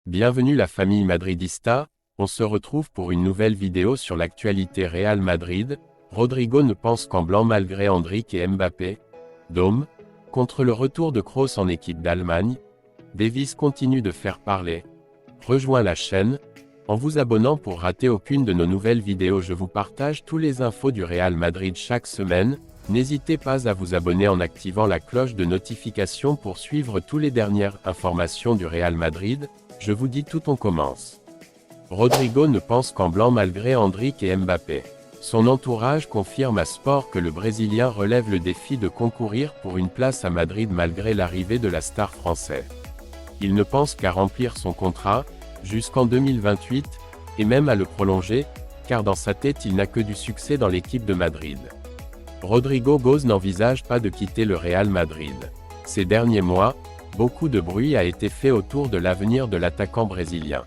Bienvenue la famille madridista, on se retrouve pour une nouvelle vidéo sur l'actualité Real Madrid. Rodrigo ne pense qu'en blanc malgré Endrick et Mbappé. Dôme, contre le retour de Kroos en équipe d'Allemagne, Davies continue de faire parler. Rejoins la chaîne, en vous abonnant pour rater aucune de nos nouvelles vidéos. Je vous partage tous les infos du Real Madrid chaque semaine. N'hésitez pas à vous abonner en activant la cloche de notification pour suivre toutes les dernières informations du Real Madrid. Je vous dis tout, on commence. Rodrigo ne pense qu'en blanc malgré Endrick et Mbappé. Son entourage confirme à Sport que le Brésilien relève le défi de concourir pour une place à Madrid malgré l'arrivée de la star française. Il ne pense qu'à remplir son contrat, jusqu'en 2028, et même à le prolonger, car dans sa tête il n'a que du succès dans l'équipe de Madrid. Rodrigo Góes n'envisage pas de quitter le Real Madrid. Ces derniers mois, beaucoup de bruit a été fait autour de l'avenir de l'attaquant brésilien.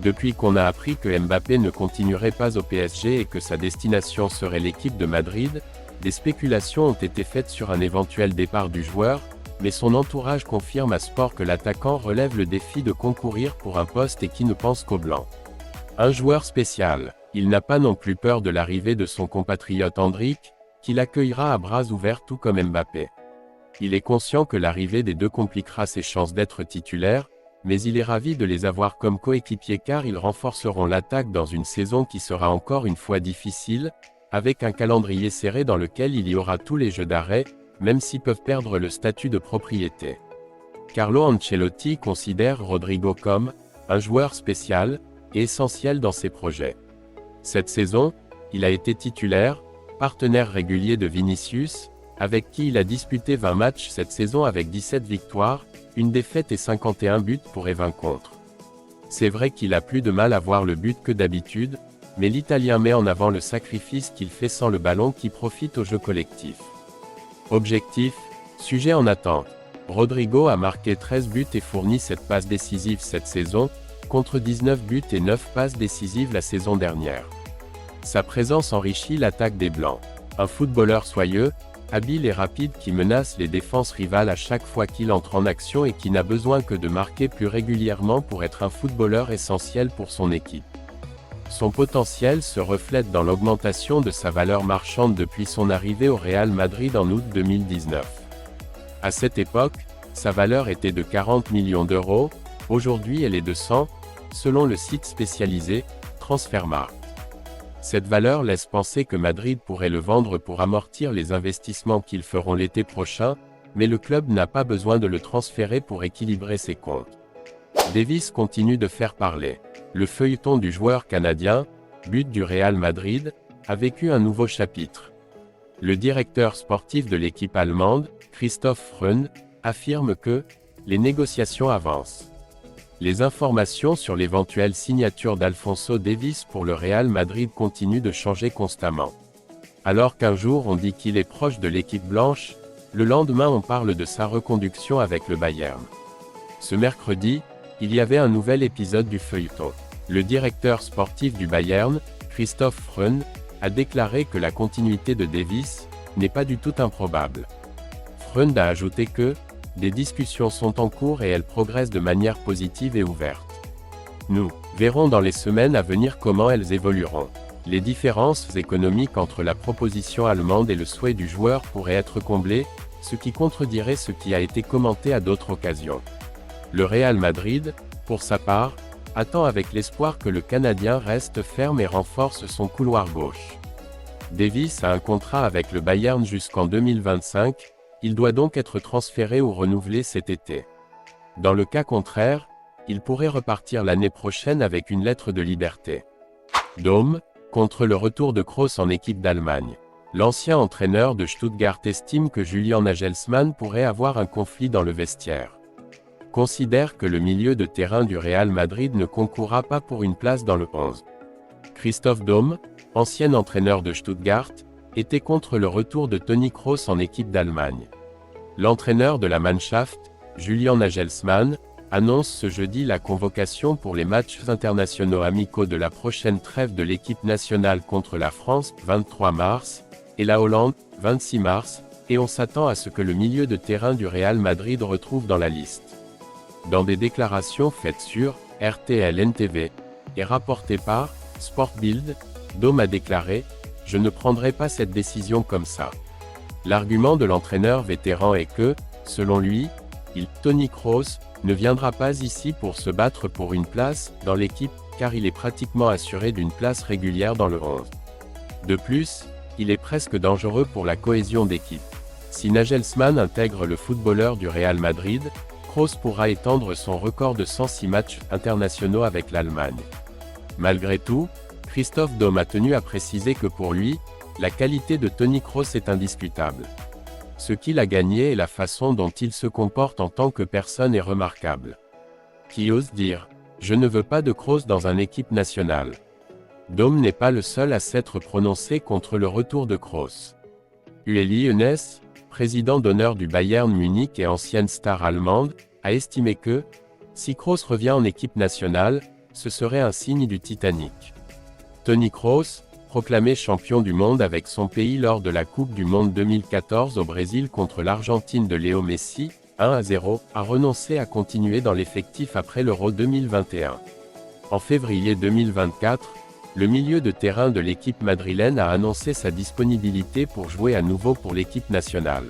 Depuis qu'on a appris que Mbappé ne continuerait pas au PSG et que sa destination serait l'équipe de Madrid, des spéculations ont été faites sur un éventuel départ du joueur, mais son entourage confirme à Sport que l'attaquant relève le défi de concourir pour un poste et qui ne pense qu'au blanc. Un joueur spécial, il n'a pas non plus peur de l'arrivée de son compatriote Endrick, qu'il accueillera à bras ouverts tout comme Mbappé. Il est conscient que l'arrivée des deux compliquera ses chances d'être titulaire, mais il est ravi de les avoir comme coéquipiers car ils renforceront l'attaque dans une saison qui sera encore une fois difficile, avec un calendrier serré dans lequel il y aura tous les jeux d'arrêt, même s'ils peuvent perdre le statut de propriété. Carlo Ancelotti considère Rodrigo comme un joueur spécial et essentiel dans ses projets. Cette saison, il a été titulaire, partenaire régulier de Vinicius, avec qui il a disputé 20 matchs cette saison avec 17 victoires, une défaite et 51 buts pour et 20 contre. C'est vrai qu'il a plus de mal à voir le but que d'habitude, mais l'Italien met en avant le sacrifice qu'il fait sans le ballon qui profite au jeu collectif. Objectif, sujet en attente. Rodrigo a marqué 13 buts et fourni 7 passes décisives cette saison, contre 19 buts et 9 passes décisives la saison dernière. Sa présence enrichit l'attaque des Blancs. Un footballeur soyeux, habile et rapide qui menace les défenses rivales à chaque fois qu'il entre en action et qui n'a besoin que de marquer plus régulièrement pour être un footballeur essentiel pour son équipe. Son potentiel se reflète dans l'augmentation de sa valeur marchande depuis son arrivée au Real Madrid en août 2019. À cette époque, sa valeur était de 40 millions d'euros, aujourd'hui elle est de 100, selon le site spécialisé Transfermarkt. Cette valeur laisse penser que Madrid pourrait le vendre pour amortir les investissements qu'ils feront l'été prochain, mais le club n'a pas besoin de le transférer pour équilibrer ses comptes. Davies continue de faire parler. Le feuilleton du joueur canadien, but du Real Madrid, a vécu un nouveau chapitre. Le directeur sportif de l'équipe allemande, Christoph Freund, affirme que les négociations avancent. Les informations sur l'éventuelle signature d'Alphonso Davies pour le Real Madrid continuent de changer constamment. Alors qu'un jour on dit qu'il est proche de l'équipe blanche, le lendemain on parle de sa reconduction avec le Bayern. Ce mercredi, il y avait un nouvel épisode du feuilleton. Le directeur sportif du Bayern, Christoph Freund, a déclaré que la continuité de Davies n'est pas du tout improbable. Freund a ajouté que des discussions sont en cours et elles progressent de manière positive et ouverte. Nous verrons dans les semaines à venir comment elles évolueront. Les différences économiques entre la proposition allemande et le souhait du joueur pourraient être comblées, ce qui contredirait ce qui a été commenté à d'autres occasions. Le Real Madrid, pour sa part, attend avec l'espoir que le Canadien reste ferme et renforce son couloir gauche. Davies a un contrat avec le Bayern jusqu'en 2025, il doit donc être transféré ou renouvelé cet été. Dans le cas contraire, il pourrait repartir l'année prochaine avec une lettre de liberté. Dôme, contre le retour de Kroos en équipe d'Allemagne. L'ancien entraîneur de Stuttgart estime que Julian Nagelsmann pourrait avoir un conflit dans le vestiaire. Considère que le milieu de terrain du Real Madrid ne concourra pas pour une place dans le 11. Christoph Dôme, ancien entraîneur de Stuttgart, était contre le retour de Toni Kroos en équipe d'Allemagne. L'entraîneur de la Mannschaft, Julian Nagelsmann, annonce ce jeudi la convocation pour les matchs internationaux amicaux de la prochaine trêve de l'équipe nationale contre la France, 23 mars, et la Hollande, 26 mars, et on s'attend à ce que le milieu de terrain du Real Madrid retrouve dans la liste. Dans des déclarations faites sur RTL-NTV, et rapporté par Sport Bild, Dom a déclaré « Je ne prendrai pas cette décision comme ça ». L'argument de l'entraîneur vétéran est que, selon lui, Tony Kroos, ne viendra pas ici pour se battre pour une place dans l'équipe, car il est pratiquement assuré d'une place régulière dans le 11. De plus, il est presque dangereux pour la cohésion d'équipe. Si Nagelsmann intègre le footballeur du Real Madrid, Kroos pourra étendre son record de 106 matchs internationaux avec l'Allemagne. Malgré tout, Christophe Daum a tenu à préciser que pour lui, la qualité de Tony Kroos est indiscutable. Ce qu'il a gagné et la façon dont il se comporte en tant que personne est remarquable. Qui ose dire « Je ne veux pas de Kroos dans une équipe nationale ». Daum n'est pas le seul à s'être prononcé contre le retour de Kroos. Uli Hoeneß, président d'honneur du Bayern Munich et ancienne star allemande, a estimé que, si Kroos revient en équipe nationale, ce serait un signe du Titanic. Tony Kroos, proclamé champion du monde avec son pays lors de la Coupe du Monde 2014 au Brésil contre l'Argentine de Léo Messi, 1-0, a renoncé à continuer dans l'effectif après l'Euro 2021. En février 2024, le milieu de terrain de l'équipe madrilène a annoncé sa disponibilité pour jouer à nouveau pour l'équipe nationale.